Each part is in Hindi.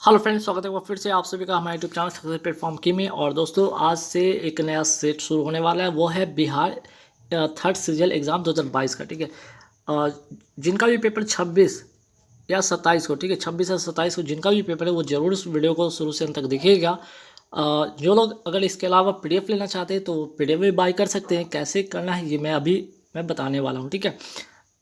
हेलो फ्रेंड्स, स्वागत है फिर से आप सभी का हमारे यूट्यूब चैनल सक्सेस प्लेटफॉर्म की में। और दोस्तों, आज से एक नया सेट शुरू होने वाला है, वो है बिहार थर्ड सीजल एग्ज़ाम 2022 का। ठीक है, जिनका भी पेपर 26 या 27 को, ठीक है, 26 या 27 को जिनका भी पेपर है वो ज़रूर इस वीडियो को शुरू से अंत तक देखिएगा। जो लोग अगर इसके अलावा पीडीएफ लेना चाहते हैं तो पीडीएफ भी बाय कर सकते हैं। कैसे करना है ये मैं बताने वाला हूँ। ठीक है,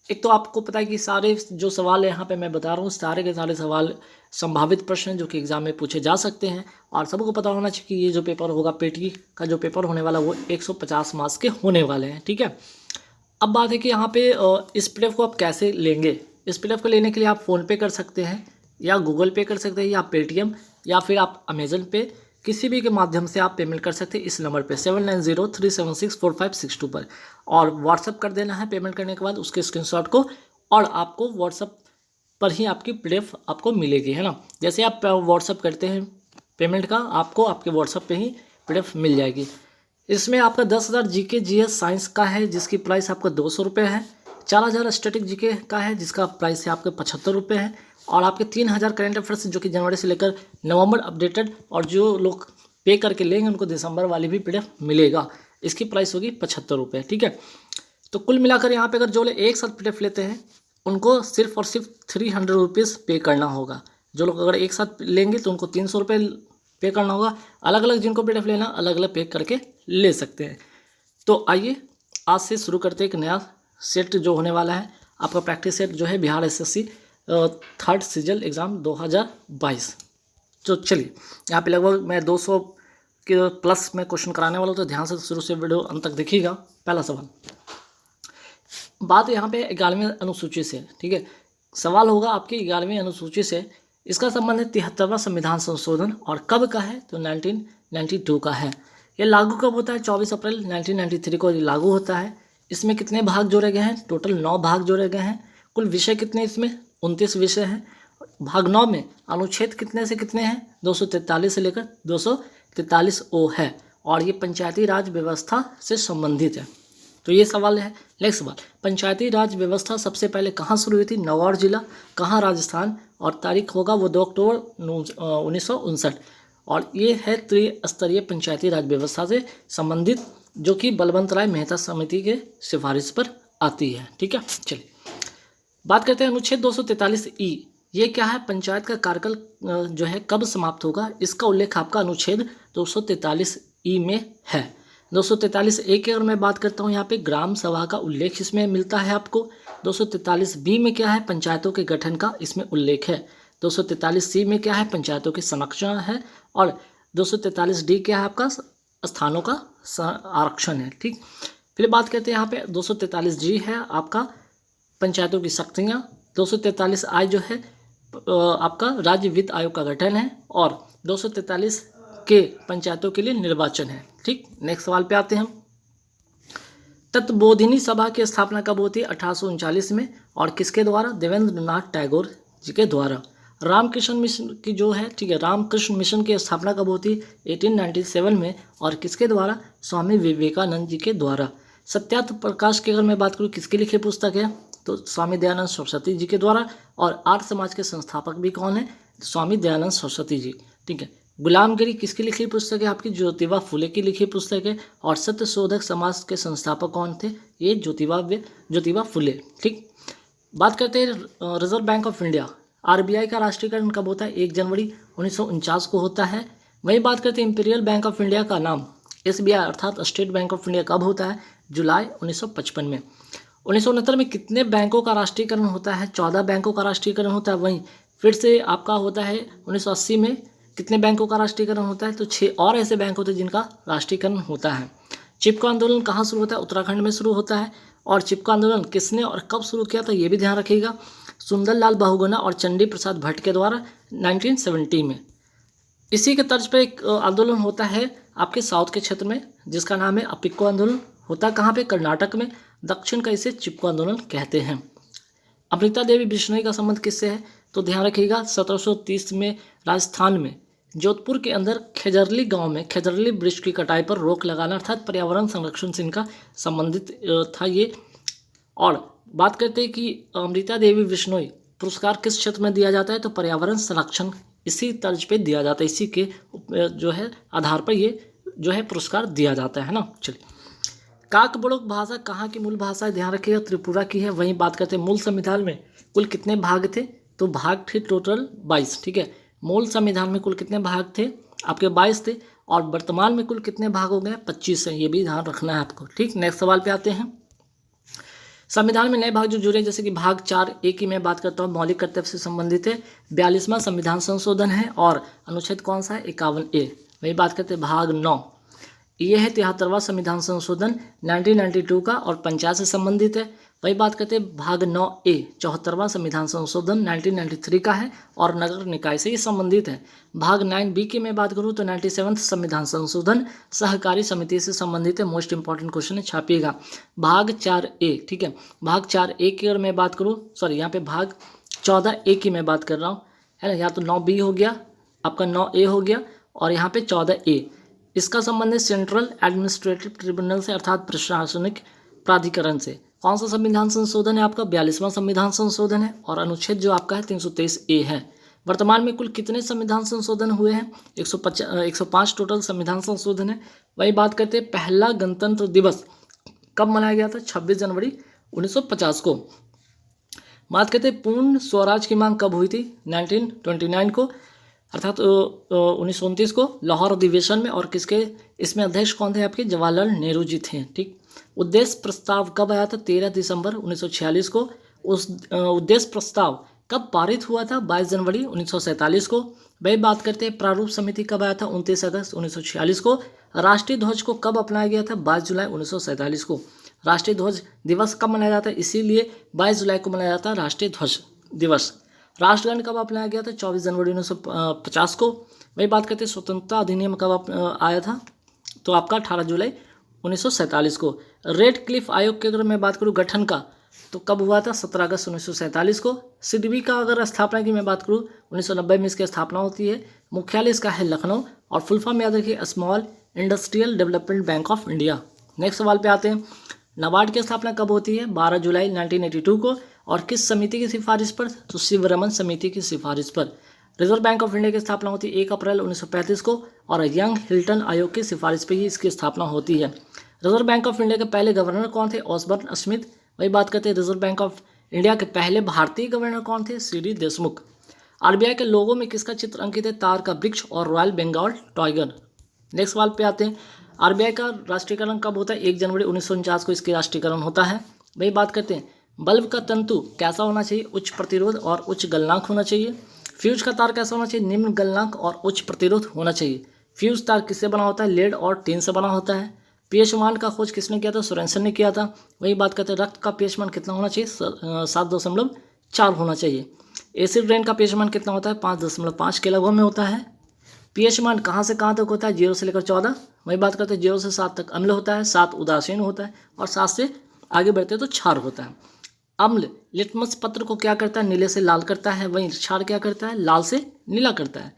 एक तो आपको पता है कि सारे जो सवाल है यहाँ पे मैं बता रहा हूँ, सारे के सारे सवाल संभावित प्रश्न हैं जो कि एग्जाम में पूछे जा सकते हैं। और सबको पता होना चाहिए कि ये जो पेपर होगा, पेटी का जो पेपर होने वाला वो 150 मार्क्स के होने वाले हैं। ठीक है, अब बात है कि यहाँ पे इस पीडीएफ को आप कैसे लेंगे। इस पीडीएफ को लेने के लिए आप फ़ोनपे कर सकते हैं, या गूगल पे कर सकते हैं, या पेटीएम, या फिर आप अमेजन पे, किसी भी के माध्यम से आप पेमेंट कर सकते हैं इस नंबर पे 7903764562 पर। और व्हाट्सअप कर देना है पेमेंट करने के बाद उसके स्क्रीनशॉट को, और आपको व्हाट्सअप पर ही आपकी पीडीएफ आपको मिलेगी, है ना। जैसे आप व्हाट्सअप करते हैं पेमेंट का, आपको आपके व्हाट्सअप पे ही पीडीएफ मिल जाएगी। इसमें आपका 10,000 जीके जीएस साइंस का है जिसकी प्राइस आपका 200 रुपये है। 4,000 स्टैटिक जीके का है जिसका प्राइस है आपका 75 रुपये है। और आपके 3,000 करेंट अफेयर्स जो कि जनवरी से लेकर नवंबर अपडेटेड, और जो लोग पे करके लेंगे उनको दिसंबर वाली भी पीडीएफ मिलेगा। इसकी प्राइस होगी 75 रुपये। ठीक है, तो कुल मिलाकर यहाँ पे अगर जो लोग एक साथ पीडीएफ लेते हैं उनको सिर्फ और सिर्फ 300 रुपीज़ पे करना होगा। जो लोग अगर एक साथ लेंगे तो उनको 300 रुपये पे करना होगा। अलग अलग जिनको पीडीएफ लेना, अलग अलग पे करके ले सकते हैं। तो आइए आज से शुरू करते हैं एक नया सेट जो होने वाला है, आपका प्रैक्टिस सेट जो है बिहार एसएससी थर्ड सीजल एग्ज़ाम 2022। तो चलिए, यहाँ पे लगभग मैं 200 के प्लस में क्वेश्चन कराने वाला हूँ, तो ध्यान से शुरू से वीडियो अंत तक देखिएगा। पहला सवाल, बात यहाँ पे 11वीं अनुसूची से। ठीक है, सवाल होगा आपकी 11वीं अनुसूची से। इसका संबंध है 73वां संविधान संशोधन, और कब का है तो 1992 का है। ये लागू कब होता है? 24 अप्रैल 1993 को ये लागू होता है। इसमें कितने भाग जोड़े गए हैं? टोटल 9 भाग जोड़े गए हैं। कुल विषय कितने इसमें? 29 विषय हैं। भाग 9 में अनुच्छेद कितने से कितने हैं? 243 से लेकर 243 ओ है, और ये पंचायती राज व्यवस्था से संबंधित है। तो ये सवाल है। नेक्स्ट सवाल, पंचायती राज व्यवस्था सबसे पहले कहाँ शुरू हुई थी? नौगढ़ जिला, कहाँ? राजस्थान, और तारीख होगा वो 2 अक्टूबर 1959। और ये है त्रिस्तरीय पंचायती राज व्यवस्था से संबंधित, जो कि बलवंत राय मेहता समिति के सिफारिश पर आती है। ठीक है, चलिए बात करते हैं अनुच्छेद 243 ये क्या है? पंचायत का कार्यकाल जो है कब समाप्त होगा, इसका उल्लेख आपका अनुच्छेद 243 में है। 243 की अगर मैं बात करता हूँ, यहाँ पे ग्राम सभा का उल्लेख इसमें मिलता है आपको। 243 में क्या है? पंचायतों के गठन का इसमें उल्लेख है। 243 में क्या है? पंचायतों के संरक्षण है। और 243 क्या है? आपका स्थानों का आरक्षण है। ठीक, फिर बात करते हैं यहाँ पे 243 है आपका पंचायतों की शक्तियाँ। 243 जो है आपका राज्य वित्त आयोग का गठन है। और 243 के पंचायतों के लिए निर्वाचन है। ठीक, नेक्स्ट सवाल पे आते हैं हम। तत्वबोधिनी सभा की स्थापना कब होती है? 1839 में, और किसके द्वारा? देवेंद्र नाथ टैगोर जी के द्वारा। रामकृष्ण मिशन की जो है, ठीक है, रामकृष्ण मिशन की स्थापना कब होती है? 1897 में, और किसके द्वारा? स्वामी विवेकानंद जी के द्वारा। सत्यार्थ प्रकाश की अगर मैं बात करूँ, किसकी लिखी पुस्तक है? तो स्वामी दयानंद सरस्वती जी के द्वारा। और आर्य समाज के संस्थापक भी कौन है? स्वामी दयानंद सरस्वती जी। ठीक है, गुलामगिरी किसकी लिखी पुस्तक है? आपकी ज्योतिबा फुले की लिखी पुस्तक है। और सत्यशोधक समाज के संस्थापक कौन थे? ये ज्योतिबा फुले। ठीक, बात करते हैं reserve bank of India, RBI का राष्ट्रीयकरण कब होता है? 1 जनवरी 1949 को होता है। वही बात करते हैं इंपीरियल बैंक ऑफ इंडिया का नाम एसबीआई अर्थात स्टेट बैंक ऑफ इंडिया कब होता है? जुलाई 1955 में। 1969 में कितने बैंकों का राष्ट्रीयकरण होता है? 14 बैंकों का राष्ट्रीयकरण होता है। वहीं फिर से आपका होता है 1980 में कितने बैंकों का राष्ट्रीयकरण होता है? तो 6 और ऐसे बैंक होते हैं जिनका राष्ट्रीयकरण होता है। चिपको आंदोलन कहाँ शुरू होता है? उत्तराखंड में शुरू होता है। और चिपको आंदोलन किसने और कब शुरू किया था ये भी ध्यान रखिएगा। सुंदरलाल बहुगुणा और चंडी प्रसाद भट्ट के द्वारा 1970 में। इसी के तर्ज पर एक आंदोलन होता है आपके साउथ के क्षेत्र में जिसका नाम है अपिक्को आंदोलन। होता कहाँ पे? कर्नाटक में। दक्षिण का इसे चिपको आंदोलन कहते हैं। अमृता देवी बिश्नोई का संबंध किससे है? तो ध्यान रखिएगा 1730 में राजस्थान में जोधपुर के अंदर खेजरली गांव में खेजरली वृक्ष की कटाई पर रोक लगाना अर्थात पर्यावरण संरक्षण से इनका संबंधित था ये। और बात करते हैं कि अमृता देवी बिश्नोई पुरस्कार किस क्षेत्र में दिया जाता है? तो पर्यावरण संरक्षण इसी तर्ज पे दिया जाता है, इसी के जो है आधार पर ये जो है पुरस्कार दिया जाता है ना। चलिए, काकबोड़क भाषा कहाँ की मूल भाषा है? ध्यान रखिएगा, त्रिपुरा की है। वहीं बात करते हैं मूल संविधान में कुल कितने भाग थे, तो भाग थे टोटल 22। ठीक है, मूल संविधान में कुल कितने भाग थे आपके? 22 थे। और वर्तमान में कुल कितने भाग हो गए? 25 है, ये भी ध्यान रखना है आपको। ठीक, नेक्स्ट सवाल पे आते हैं। संविधान में नए भाग जो जुड़े, जैसे कि भाग 4A की मैं बात करता हूँ, मौलिक कर्तव्य से संबंधित है, 42वां संविधान संशोधन है। और अनुच्छेद कौन सा है? 51A। वही बात करते हैं भाग 9, ये है 73वां संविधान संशोधन 1992 का और पंचायत से संबंधित है। वही बात करते हैं भाग 9A, 74वां संविधान संशोधन 1993 का है और नगर निकाय से ये संबंधित है। भाग 9B की मैं बात करूँ तो 97वां संविधान संशोधन सहकारी समिति से संबंधित है। मोस्ट इंपॉर्टेंट क्वेश्चन है, छापिएगा। भाग 4A, ठीक है, भाग 4A की अगर मैं बात करूँ, सॉरी यहाँ पे भाग 14A की मैं बात कर रहा हूँ, है ना। यहाँ तो 9B हो गया, आपका 9A हो गया, और यहाँ पे 14A। इसका संबंध है सेंट्रल एडमिनिस्ट्रेटिव ट्रिब्यूनल से, अर्थात प्रशासनिक प्राधिकरण से। कौन सा संविधान संशोधन है आपका? 42वां संविधान संशोधन है। और अनुच्छेद जो आपका है 323A है। वर्तमान में कुल कितने संविधान संशोधन हुए हैं? 105 टोटल संविधान संशोधन है। वही बात करते हैं, पहला गणतंत्र दिवस कब मनाया गया था? 26 जनवरी 1950 को। बात करते हैं पूर्ण स्वराज की मांग कब हुई थी? 1929 को, अर्थात 1929 को लाहौर अधिवेशन में। और किसके इसमें अध्यक्ष कौन थे आपके? जवाहरलाल नेहरू जी थे। ठीक, उद्देश्य प्रस्ताव कब आया था? 13 दिसंबर 1946 को। उस उद्देश्य प्रस्ताव कब पारित हुआ था? 22 जनवरी 1947 को। वही बात करते हैं प्रारूप समिति कब आया था? 29 अगस्त 1946 को। राष्ट्रीय ध्वज को कब अपनाया गया था? 22 जुलाई 1947 को। राष्ट्रीय ध्वज दिवस कब मनाया जाता है? इसीलिए 22 जुलाई को मनाया जाता है राष्ट्रीय ध्वज दिवस। राष्ट्रगान कब अपनाया गया था? 24 जनवरी 1950 को। वही बात करते हैं स्वतंत्रता अधिनियम कब आया था? तो आपका 18 जुलाई 1947 को। रेड क्लिफ आयोग की अगर मैं बात करूँ गठन का, तो कब हुआ था? 17 अगस्त 1947 को। सिडबी का अगर स्थापना की मैं बात करूँ, 1990 में इसकी स्थापना होती है। मुख्यालय इसका है लखनऊ। और फुल फॉर्म याद रखिए, small industrial development bank of India. Next सवाल पे आते हैं, नाबार्ड की स्थापना कब होती है? 12 जुलाई 1982 को। और किस समिति की सिफारिश पर? तो शिवरमन समिति की सिफारिश पर। रिजर्व बैंक ऑफ इंडिया की स्थापना होती है 1 अप्रैल 1935 को। और यंग हिल्टन आयोग की सिफारिश पर ही इसकी स्थापना होती है। रिजर्व बैंक ऑफ इंडिया के पहले गवर्नर कौन थे? Osborne Smith. वही बात करते हैं रिजर्व बैंक ऑफ इंडिया के पहले भारतीय गवर्नर कौन थे? सीडी देशमुख। आरबीआई के लोगो में किसका चित्र अंकित है? तार का वृक्ष और रॉयल बंगाल टाइगर। नेक्स्ट सवाल पे आते हैं, आरबीआई का राष्ट्रीयकरण कब होता है? 1 जनवरी 1949 को इसके राष्ट्रीयकरण होता है। वही बात करते हैं, बल्ब का तंतु कैसा होना चाहिए? उच्च प्रतिरोध और उच्च गलनांक होना चाहिए। फ्यूज का तार कैसा होना चाहिए? निम्न गलनांक और उच्च प्रतिरोध होना चाहिए। फ्यूज तार किससे बना होता है? लेड और टिन से बना होता है। पीएच मान का खोज किसने किया था? सोरेनसन ने किया था। वही बात करते हैं, रक्त का पीएच मान कितना होना चाहिए? 7.4 होना चाहिए। एसिड रेन का पीएच मान कितना होता है? 5.5 के लगभग में होता है। पीएच मान कहाँ से कहाँ तक होता है? 0 से लेकर 14। वही बात करते हैं 0 से 7 तक अम्ल होता है, 7 उदासीन होता है और 7 से आगे बढ़ते तो क्षार होता है। अम्ल लिटमस पत्र को क्या करता है? नीले से लाल करता है। वहीं क्षार क्या करता है? लाल से नीला करता है।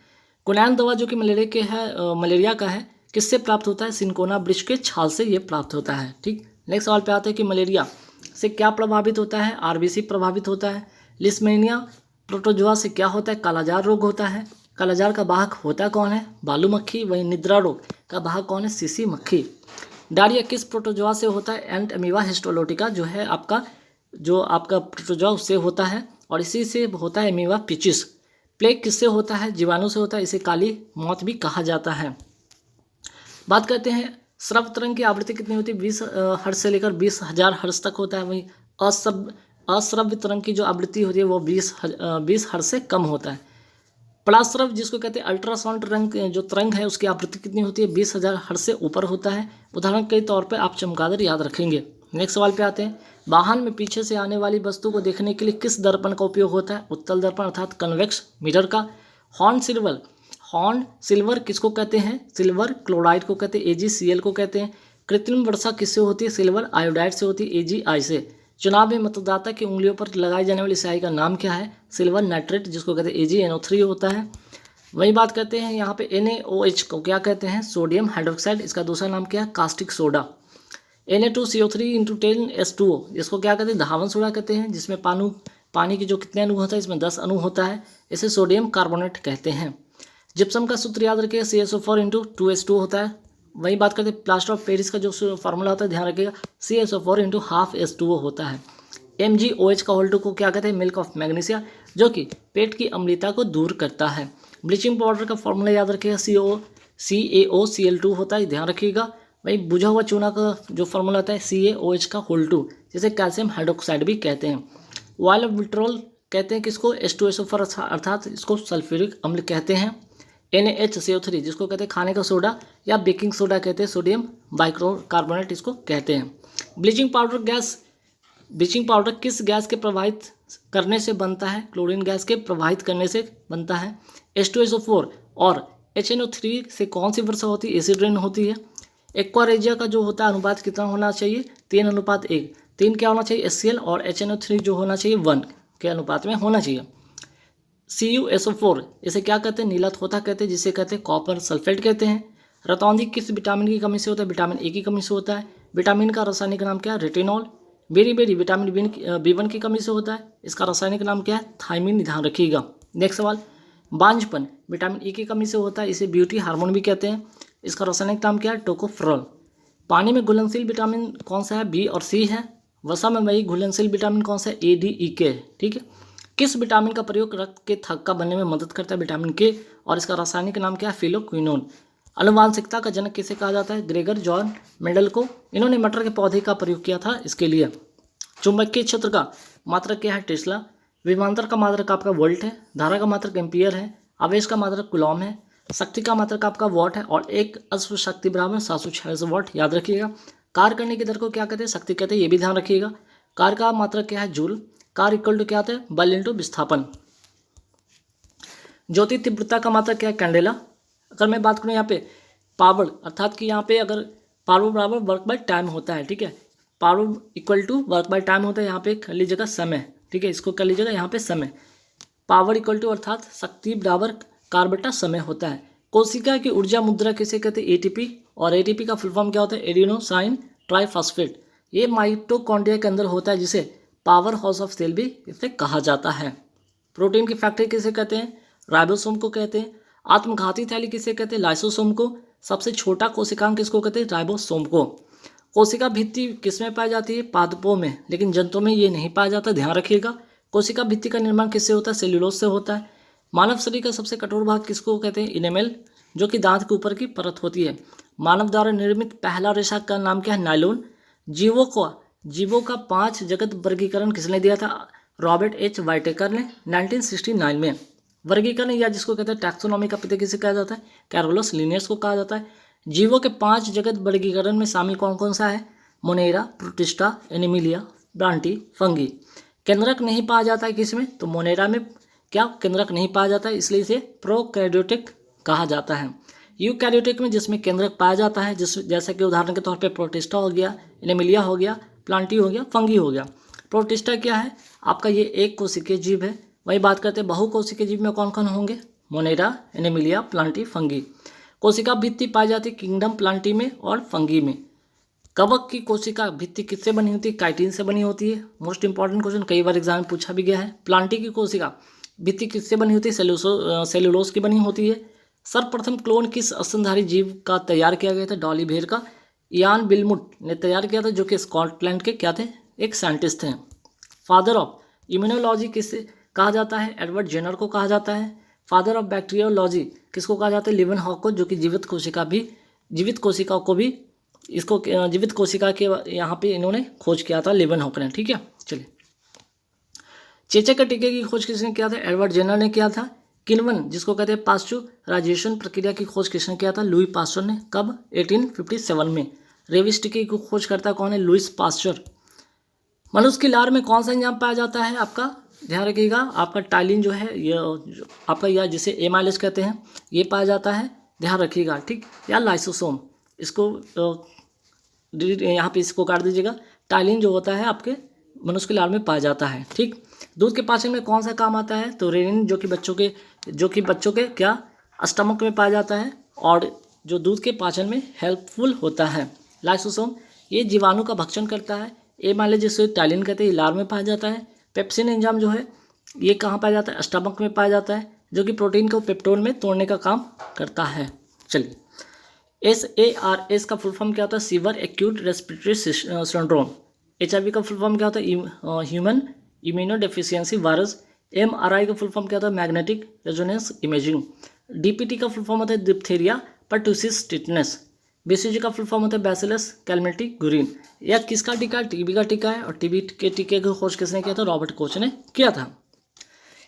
कुनैन दवा जो कि मलेरिया का है, किससे प्राप्त होता है? सिंकोना वृक्ष के छाल से ये प्राप्त होता है। ठीक, नेक्स्ट सवाल पे आते हैं कि मलेरिया से क्या प्रभावित होता है? आरबीसी प्रभावित होता है। लिस्मेनिया प्रोटोजोआ से क्या होता है? कालाजार रोग होता है। कालाजार का वाहक होता कौन है? बालू मक्खी। वहीं निद्रा रोग का वाहक कौन है? सीसी मक्खी। डायरिया किस प्रोटोजोआ से होता है? एंट अमीबा हिस्टोलोटिका जो है आपका प्रोटोजोआ उससे होता है और इसी से होता है अमीबा पिचिस। प्लेग किससे होता है? जीवाणु से होता है, इसे काली मौत भी कहा जाता है। बात करते हैं श्रव्य तरंग की आवृत्ति कितनी होती है? 20 हर्ट्ज से लेकर 20,000 हर्ट्ज तक होता है। वहीं अश्रव्य तरंग की जो आवृत्ति होती है वो 20 हर्ट्ज से कम होता है। पराश्रव्य जिसको कहते हैं अल्ट्रासाउंड जो तरंग है उसकी आवृत्ति कितनी होती है? 20,000 हर्ट्ज से ऊपर होता है। उदाहरण के तौर पर आप चमगादड़ याद रखेंगे। नेक्स्ट सवाल पे आते हैं, वाहन में पीछे से आने वाली वस्तु को देखने के लिए किस दर्पण का उपयोग होता है? उत्तल दर्पण अर्थात कन्वेक्स मिरर का। हॉर्न सिल्वर किसको कहते हैं? सिल्वर क्लोराइड को कहते हैं, AgCl को कहते हैं। कृत्रिम वर्षा किससे होती है? सिल्वर आयोडाइड से होती है, AgI से। चुनाव में मतदाता की उंगलियों पर लगाई जाने वाली स्याही का नाम क्या है? सिल्वर नाइट्रेट जिसको कहते हैं AgNO3 होता है। वही बात करते हैं यहाँ पे NaOH को क्या कहते हैं? Sodium hydroxide. इसका दूसरा नाम क्या है? Caustic soda. Na2CO3 × 10H2O इसको क्या कहते हैं? धावन सोडा कहते हैं, जिसमें पानी के जो कितने अणु होता है, इसमें 10 अणु होता है, इसे सोडियम कार्बोनेट कहते हैं। जिप्सम का सूत्र याद रखिएगा CaSO4 इंटू 2H2 होता है। वही बात करते हैं प्लास्टर ऑफ पेरिस का जो फार्मूला होता है, ध्यान रखिएगा CaSO4 इंटू हाफ H2O होता है। MgOH का होल 2 को क्या कहते हैं, मिल्क ऑफ मैग्नीशिया, जो कि पेट की अम्लता को दूर करता है। ब्लीचिंग पाउडर का फॉर्मूला याद रखिएगा CaOCl2 होता है, ध्यान रखिएगा। वही बुझा हुआ चूना का जो फॉर्मूला होता है CaOH का होल 2, जिसे कैल्शियम हाइड्रोक्साइड भी कहते हैं। ऑयल ऑफ विट्रोल कहते हैं किसको, H2SO4 अर्थात इसको सल्फ्यूरिक अम्ल कहते हैं। NaHCO3 जिसको कहते हैं खाने का सोडा या बेकिंग सोडा कहते हैं, सोडियम बाइकार्बोनेट इसको कहते हैं। ब्लीचिंग पाउडर किस गैस के प्रवाहित करने से बनता है, क्लोरीन गैस के प्रवाहित करने से बनता है। H2SO4 और HNO3 से कौन सी वर्षा होती है, एसिड रेन होती है। एक्वारेजिया का जो होता है अनुपात कितना होना चाहिए, 3:1। 3 क्या होना चाहिए, HCl, और HNO3 जो होना चाहिए 1 के अनुपात में होना चाहिए। CuSO4 इसे क्या कहते हैं, नीला थोथा कहते हैं, जिसे कहते हैं कॉपर सल्फेट कहते हैं। रतौंधी किस विटामिन की कमी से होता है, विटामिन ए की कमी से होता है। विटामिन का रासायनिक नाम क्या है, रेटिनॉल। बेरी विटामिन B1 की कमी से होता है, इसका रासायनिक नाम क्या है, थायमिन, ध्यान रखिएगा। नेक्स्ट सवाल, बांझपन विटामिन ई की कमी से होता है, इसे ब्यूटी हार्मोन भी कहते हैं, इसका रासायनिक नाम क्या है, टोकोफेरोल। पानी में घुलनशील विटामिन कौन सा है, B और C है। वसा में वही घुलनशील विटामिन कौन सा है, A, D, E, K, ठीक है। किस विटामिन का प्रयोग रक्त के थक्का बनने में मदद करता है, विटामिन K, और इसका रासायनिक नाम क्या है, फिलोक्विनोन। आनुवांशिकता का जनक किसे कहा जाता है, ग्रेगर जॉन मेंडल को, इन्होंने मटर के पौधे का प्रयोग किया था इसके लिए। चुंबकीय क्षेत्र का मात्रक क्या है, टेस्ला। विभवांतर का मात्रक आपका वोल्ट है। धारा का मात्रक एम्पियर है। आवेश का मात्रक कूलॉम है। शक्ति का मात्रक आपका वॉट है, और एक अश्व शक्ति बराबर 746 वॉट, याद रखिएगा। कार्य करने की दर को क्या कहते हैं, शक्ति कहते हैं, ये भी ध्यान रखिएगा। कार्य का मात्रक क्या है, जूल। कार्य इक्वल टू क्या होता है, बल इंटू विस्थापन। ज्योति तीव्रता का मात्रक क्या है, कैंडेला। अगर मैं बात करूँ यहाँ पे पावर, अर्थात कि यहाँ पे अगर पावर बराबर वर्क बाय टाइम होता है, ठीक है, power equal to work by time होता है, यहाँ पे कर लीजिएगा समय, ठीक है, इसको कर लीजिएगा यहाँ पे समय। पावर इक्वल टू अर्थात शक्ति बराबर कार्य बटा समय होता है। कोशिका की ऊर्जा मुद्रा किसे कहते हैं, ATP, और ATP का फुल फॉर्म क्या होता है, एडिनोसाइन ट्राइफॉस्फेट। ये माइटोकॉन्ड्रिया के अंदर होता है, जिसे पावर हाउस ऑफ सेल भी इसे कहा जाता है। प्रोटीन की फैक्ट्री किसे कहते हैं, राइबोसोम को कहते हैं। आत्मघाती थैली किसे कहते हैं, लाइसोसोम को। सबसे छोटा कोशिकांग किसको कहते हैं, राइबोसोम को। कोशिका भित्ति किसमें पाई जाती है, पादपों में, लेकिन जंतुओं में ये नहीं पाया जाता, ध्यान रखिएगा। कोशिका भित्ति का निर्माण किससे होता है, सेल्यूलोज से होता है। मानव शरीर का सबसे कठोर भाग किसको कहते हैं, इनेमेल, जो कि दांत के ऊपर की परत होती है। मानव द्वारा निर्मित पहला रेशा का नाम क्या है, नायलॉन। जीवों का 5 जगत वर्गीकरण किसने दिया था, रॉबर्ट H. वाइटेकर ने 1969 में। वर्गीकरण या जिसको कहते हैं टैक्सोनॉमी का पिता किसे कहा जाता है, कैरोलस लिनियस को कहा जाता है। जीवों के 5 जगत वर्गीकरण में शामिल कौन कौन सा है, मोनेरा, प्रोटिस्टा, एनिमिलिया, ब्रांटी, फंगी। केंद्रक नहीं पाया जाता है किसमें, तो मोनेरा में क्या केंद्रक नहीं पाया जाता है, इसलिए इसे प्रोकैरियोटिक कहा जाता है। यूकैरियोटिक में जिसमें केंद्रक पाया जाता है, जैसे कि उदाहरण के तौर पे प्रोटिस्टा हो गया, एनिमिलिया हो गया, प्लांटी हो गया, फंगी हो गया। प्रोटिस्टा क्या है आपका, ये एक कोशिकीय जीव है। वही बात करते हैं बहुकोशिकीय जीव में कौन कौन होंगे, मोनेरा, एनिमिलिया, प्लांटी, फंगी। कोशिका भित्ति पाई जाती है किंगडम प्लांटी में और फंगी में। कवक की कोशिका भित्ति किससे बनी होती है, काइटिन से बनी होती है। मोस्ट इंपॉर्टेंट क्वेश्चन, कई बार एग्जाम में पूछा भी गया है। प्लांटी की कोशिका भित्ति किससे बनी होती है, सेलुलोज की बनी होती है। सर्वप्रथम क्लोन किस स्तनधारी जीव का तैयार किया गया था, डॉली भेड़ का। इयान बिलमुट ने तैयार किया था, जो कि स्कॉटलैंड के क्या थे, एक साइंटिस्ट थे। फादर ऑफ इम्यूनोलॉजी किसे कहा जाता है, एडवर्ड जेनर को कहा जाता है। फादर ऑफ बैक्टीरियोलॉजी किसको कहा जाता है, लिवेनहॉक को, जो कि जीवित कोशिका को भी इसको जीवित कोशिका के यहाँ पे इन्होंने खोज किया था, लिवेनहॉक ने, ठीक है। चलिए, चेचक के टीके की खोज किसने किया था, एडवर्ड जेनर ने किया था। किण्वन जिसको कहते हैं पास्चुराइजेशन प्रक्रिया की खोज किसने किया था, लुई पास्चर ने, कब, 1857 में। रेबिस टीके की खोज करता कौन है, लुईस पास्चर। मनुष्य की लार में कौन सा एंजाइम पाया जाता है, आपका ध्यान रखिएगा, आपका टाइलिन जो है, ये आपका या जिसे एमाइलेज कहते हैं, ये पाया जाता है, ध्यान रखिएगा, ठीक। या लाइसोसोम, इसको यहाँ पे इसको काट दीजिएगा। टाइलिन जो होता है आपके मनुष्य के लार में पाया जाता है, ठीक। दूध के पाचन में कौन सा काम आता है, तो रेनिन, जो कि बच्चों के क्या स्टमक में पाया जाता है, और जो दूध के पाचन में हेल्पफुल होता है। लाइसोसोम ये जीवाणु का भक्षण करता है। एमाइलेज जिसे टाइलिन कहते हैं, लार में पाया जाता है। पेप्सिन एंजाइम जो है ये कहाँ पाया जाता है, स्टमक में पाया जाता है, जो कि प्रोटीन को पेप्टोन में तोड़ने का काम करता है। चलिए, SARS का फुल फॉर्म क्या होता है, sewer acute respiratory syndrome. HIV का फुल फॉर्म क्या होता है, human immuno deficiency virus. MRI का फुल फॉर्म क्या होता है, मैग्नेटिक रेजोनेंस इमेजिंग। DPT का फुल फॉर्म होता है डिप्थीरिया पर्टुसिस टिटनेस। BCG का फुल फॉर्म होता है बैसिलस कैलमेटी गुरिन। यह किसका टीका है, TB का टीका है, और TB के टीके की खोज किसने किया था, रॉबर्ट कोच ने किया था।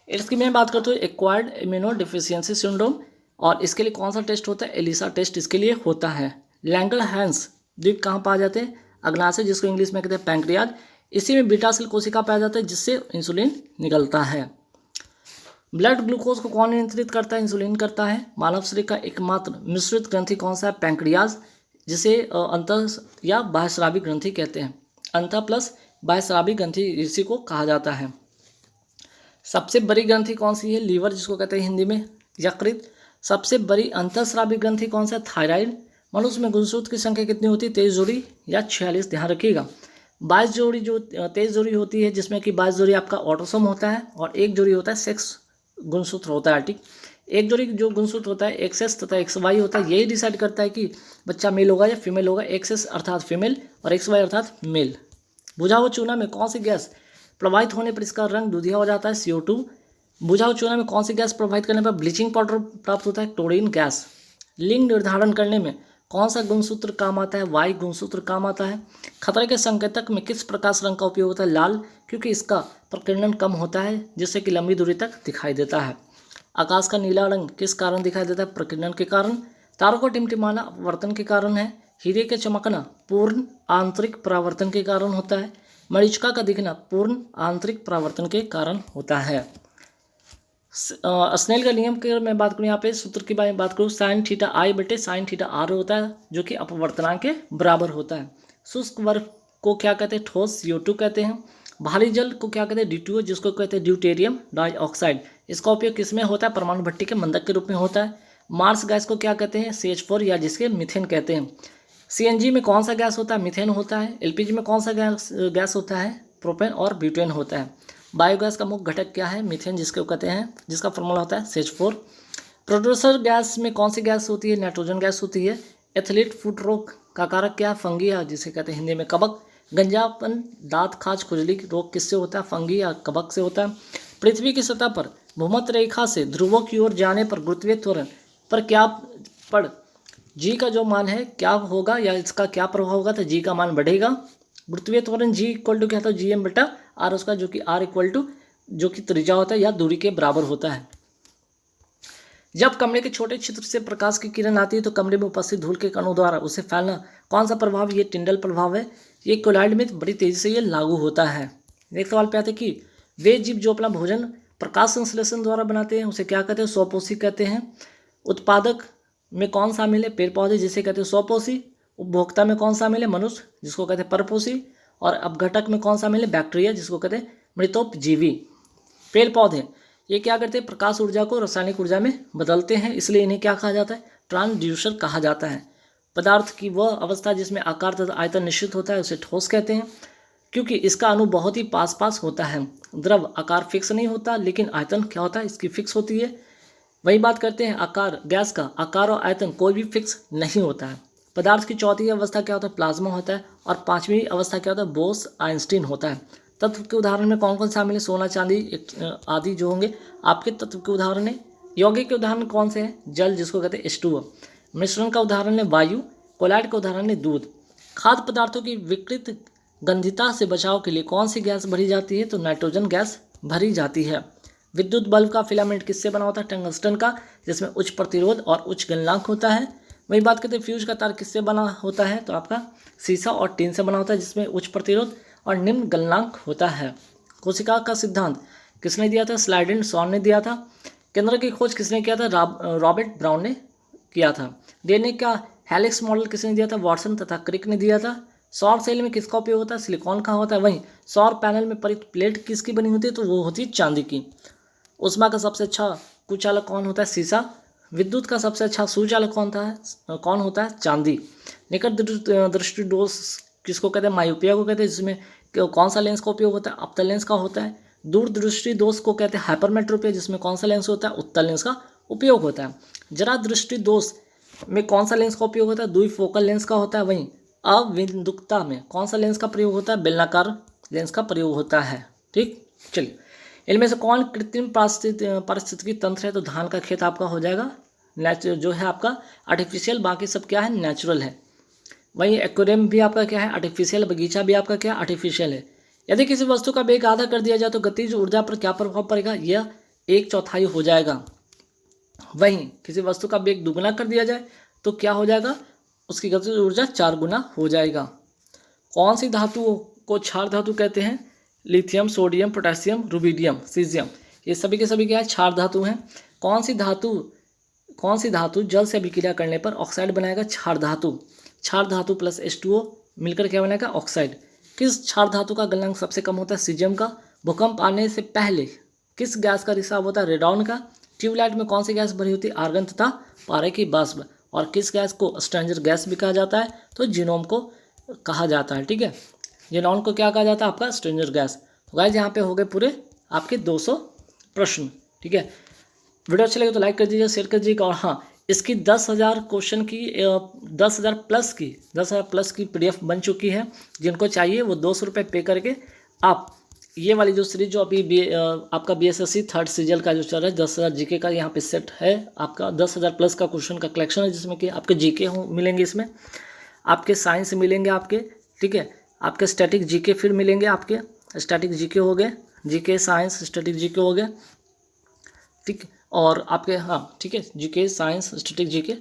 इसकी मैं बात करता हूँ एक्वायर्ड इम्यूनो डिफिशियंसी सिंड्रोम, और इसके लिए कौन सा टेस्ट होता है, एलिसा टेस्ट इसके लिए होता है। लैंगरहैंस द्वीप कहाँ पाए जाते हैं, अग्नाशय, जिसको इंग्लिश में कहते हैं पैंक्रियाज। इसी में बीटा सेल कोशिका पाया जाता है जिससे इंसुलिन निकलता है। ब्लड ग्लूकोज को कौन नियंत्रित करता है, इंसुलिन करता है। मानव शरीर का एकमात्र मिश्रित ग्रंथि कौन सा है, पैंक्रियाज, जिसे अंतः या बाह्यस्रावी ग्रंथि कहते हैं। अंतः प्लस बाह्यस्रावी ग्रंथि इसी को कहा जाता है। सबसे बड़ी ग्रंथि कौन सी है, लीवर, जिसको कहते हैं हिंदी में यकृत। सबसे बड़ी अंतःस्रावी ग्रंथि कौन सा है, थायराइड। मनुष्य में गुणसूत्र की संख्या कितनी होती है, 23 जोड़ी या 46, ध्यान रखिएगा। 22 जोड़ी जो 23 जोड़ी होती है, जिसमें कि 22 जोड़ी आपका ऑटोसोम होता है और एक जोड़ी होता है सेक्स गुणसूत्र होता है। ठीक, एक जोड़ी जो गुणसूत्र होता है एक्सएस तथा XY होता है, यही डिसाइड करता है कि बच्चा मेल होगा या फीमेल होगा। एक्सएस अर्थात फीमेल और XY अर्थात मेल। बुझा हुआ चूना में कौन सी गैस प्रवाहित होने पर इसका रंग दूधिया हो जाता है, CO2। बुझा हुआ चूना में कौन सी गैस प्रवाहित करने पर ब्लीचिंग पाउडर प्राप्त होता है, क्लोरीन गैस। लिंग निर्धारण करने में कौन सा गुणसूत्र काम आता है, Y गुणसूत्र काम आता है। खतरे के संकेतक में किस प्रकाश रंग का उपयोग होता है, लाल, क्योंकि इसका प्रकीर्णन कम होता है जिससे कि लंबी दूरी तक दिखाई देता है। आकाश का नीला रंग किस कारण दिखाई देता है, प्रकीर्णन के कारण। तारों को टिमटिमाना अपवर्तन के कारण है। हीरे के चमकना पूर्ण आंतरिक परावर्तन के कारण होता है। मरीचिका का दिखना पूर्ण आंतरिक परावर्तन के कारण होता है। स्नेल का नियम की मैं बात करूँ, यहाँ पे सूत्र की बात करूँ, sin θi बटे sin θr होता है, जो कि अपवर्तनांक के बराबर होता है। शुष्क वर्ग को क्या कहते हैं, ठोस, CO2 कहते हैं। भारी जल को क्या कहते हैं, D2O, जिसको कहते हैं ड्यूटेरियम डाइऑक्साइड। इसका उपयोग किसमें होता है, परमाणु भट्टी के मंदक के रूप में होता है। मार्स गैस को क्या कहते हैं, CH4, या जिसके मीथेन कहते हैं। CNG में कौन सा गैस होता है, मीथेन होता है। LPG में कौन सा गैस होता है, प्रोपेन और ब्यूटेन होता है। बायोगैस का मुख्य घटक क्या है, मीथेन, जिसको कहते हैं, जिसका फॉर्मूला होता है CH4। प्रोड्यूसर गैस में कौन सी गैस होती है, नाइट्रोजन गैस होती है। एथलीट फुट रोग का कारक क्या है, फंगी, या जिसे कहते हैं हिंदी में कवक। गंजापन, दांत खाज, खुजली रोग किससे होता है, फंगी या कवक से होता है। पृथ्वी की सतह पर भूमध्य रेखा से ध्रुवों की ओर जाने पर गुरुत्वीय त्वरण पर क्या पर जी का जो मान है क्या होगा, या इसका क्या प्रभाव होगा, तो जी का मान बढ़ेगा। गुरुत्वीय त्वरण जी इक्वल टू क्या था, GM बटा R उसका, जो कि R इक्वल टू जो कि त्रिज्या होता है या दूरी के बराबर होता है। जब कमरे के छोटे क्षेत्र से प्रकाश की किरण आती है तो कमरे में उपस्थित धूल के कणों द्वारा उसे फैलना कौन सा प्रभाव, ये टिंडल प्रभाव है। ये कोलाइड में बड़ी तेजी से ये लागू होता है। एक सवाल पे आते हैं कि वे जीव जो अपना भोजन प्रकाश संश्लेषण द्वारा बनाते हैं उसे क्या कहते हैं, स्वपोषी कहते हैं। उत्पादक में कौन शामिल है, पेड़ पौधे, जिसे कहते हैं स्वपोषी। उपभोक्ता में कौन शामिल है, मनुष्य, जिसको कहते हैं परपोषी। और अपघटक में कौन शामिल है, बैक्टीरिया, जिसको कहते हैं मृतोपजीवी। पेड़ पौधे ये क्या करते हैं, प्रकाश ऊर्जा को रासायनिक ऊर्जा में बदलते हैं, इसलिए इन्हें क्या कहा जाता है, ट्रांसड्यूसर कहा जाता है। पदार्थ की वह अवस्था जिसमें आकार तथा आयतन निश्चित होता है उसे ठोस कहते हैं, क्योंकि इसका अणु बहुत ही पास पास होता है। द्रव आकार फिक्स नहीं होता, लेकिन आयतन क्या होता है, इसकी फिक्स होती है। वही बात करते हैं आकार, गैस का आकार और आयतन कोई भी फिक्स नहीं होता है। पदार्थ की चौथी अवस्था क्या होता है, प्लाज्मा होता है। और पांचवी अवस्था क्या होता है, बोस आइंस्टीन होता है। तत्व के उदाहरण में कौन कौन शामिल है, सोना, चांदी आदि जो होंगे आपके तत्व के उदाहरण है। यौगिक के उदाहरण कौन से हैं, जल, जिसको कहते हैं H2O। मिश्रण का उदाहरण है वायु। कोलाइड का उदाहरण है दूध। खाद्य पदार्थों की विकृत गंधिता से बचाव के लिए कौन सी गैस भरी जाती है, तो नाइट्रोजन गैस भरी जाती है। विद्युत बल्ब का फिलामेंट किससे बना होता है, टंगस्टन का, जिसमें उच्च प्रतिरोध और उच्च गलनांक होता है। वही बात करते हैं फ्यूज का तार किससे बना होता है, तो आपका सीसा और टीन से बना होता है, जिसमें उच्च प्रतिरोध और निम्न गलनांक होता है। कोशिका का सिद्धांत किसने दिया था, स्लाइडेन सॉन ने दिया था। केंद्र की खोज किसने किया था, रॉबर्ट ब्राउन ने किया था। DNA का हेलिक्स मॉडल किसने दिया था, वॉटसन तथा क्रिक ने दिया था। सौर सेल में किसका उपयोग होता है, सिलिकॉन का होता है। वहीं सौर पैनल में परित प्लेट किसकी बनी होती है, तो वो होती है चांदी की। उष्मा का सबसे अच्छा कुचालक कौन होता है, सीसा। विद्युत का सबसे अच्छा सुचालक कौन होता है, चांदी। निकट दृष्टि दोष किसको कहते हैं, मायोपिया को कहते हैं, जिसमें कौन सा लेंस का उपयोग होता है, अवतल लेंस का होता है। दूरदृष्टि दोष को कहते हैं हाइपरमेट्रोपिया, जिसमें कौन सा लेंस होता है, उत्तल लेंस का उपयोग होता है। जरा दृष्टि दोष में कौन सा लेंस का उपयोग होता है, द्विफोकल लेंस का होता है। वहीं अविंदुकता में कौन सा लेंस का प्रयोग होता है, बेलनाकार लेंस का प्रयोग होता है। ठीक, चलिए इनमें से कौन कृत्रिम पारिस्थितिकी तंत्र है, तो धान का खेत आपका हो जाएगा नेचुरल, जो है आपका आर्टिफिशियल, बाकी सब क्या है, नेचुरल है। वहीं एक्वेरियम भी आपका क्या है, आर्टिफिशियल, बगीचा भी आपका क्या, आर्टिफिशियल है। यदि किसी वस्तु का वेग आधा कर दिया जाए तो गतिज ऊर्जा पर क्या प्रभाव पड़ेगा, यह 1/4 हो जाएगा। वहीं किसी वस्तु का वेग दुगुना कर दिया जाए तो क्या हो जाएगा, उसकी गतिज ऊर्जा 4 गुना हो जाएगा। कौन सी धातुओं को क्षार धातु कहते हैं, lithium, sodium, potassium, rubidium, caesium, ये सभी के सभी क्या है, क्षार धातु हैं। कौन सी धातु जल से अभिक्रिया करने पर ऑक्साइड बनाएगा, क्षार धातु। क्षार धातु प्लस H2O मिलकर क्या बनाएगा, ऑक्साइड। किस क्षार धातु का गलनांक सबसे कम होता है, सीजियम का। भूकंप आने से पहले किस गैस का रिसाव होता है, रेडॉन का। ट्यूबलाइट में कौन सी गैस भरी होती है, आर्गन तथा पारे की वाष्प। और किस गैस को स्ट्रेंजर गैस भी कहा जाता है, तो जीनोम को कहा जाता है। ठीक है, जीनोम को क्या कहा जाता है, आपका स्ट्रेंजर गैस। तो गाइस यहाँ पे हो गए पूरे आपके 200 प्रश्न। ठीक है, वीडियो अच्छा लगे तो लाइक कर दीजिए, शेयर कर दीजिएगा। और हाँ, इसकी 10,000 क्वेश्चन की 10,000 प्लस की PDF बन चुकी है। जिनको चाहिए वो 200 रुपये पे करके आप ये वाली जो सीरीज जो अभी आपका BSSC 3rd सीजल का जो चल रहा है 10,000 GK का यहाँ पे सेट है, आपका 10,000 प्लस का क्वेश्चन का कलेक्शन है, जिसमें कि आपके GK मिलेंगे, इसमें आपके साइंस मिलेंगे आपके। ठीक है, आपके स्टैटिक GK फिर मिलेंगे, आपके स्टैटिक GK हो गए, GK साइंस स्टैटिक GK हो गए। ठीक, और आपके हाँ ठीक है, GK साइंस स्टैटिक GK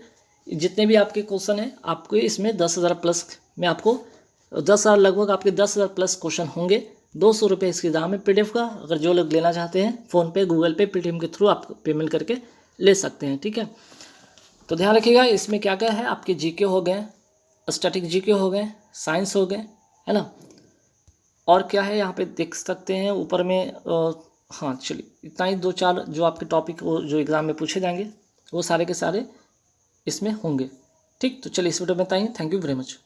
जितने भी आपके क्वेश्चन हैं आपको इसमें 10,000 प्लस में आपको 10,000 लगभग आपके 10,000 प्लस क्वेश्चन होंगे। 200 रुपये इसके दाम है PDF का। अगर जो लोग लेना चाहते हैं फ़ोनपे, गूगल पे, पेटीएम के थ्रू आप पेमेंट करके ले सकते हैं। ठीक है, तो ध्यान रखिएगा, इसमें क्या क्या है, आपके GK हो गए, स्टैटिक GK हो गए, साइंस हो गए, है ना। और क्या है यहाँ पे देख सकते हैं ऊपर में हाँ चलिए इतना ही, 2-4 जो आपके टॉपिक जो एग्ज़ाम में पूछे जाएंगे वो सारे के सारे इसमें होंगे। ठीक, तो चलिए इस वीडियो में इतना ही। Thank you very much.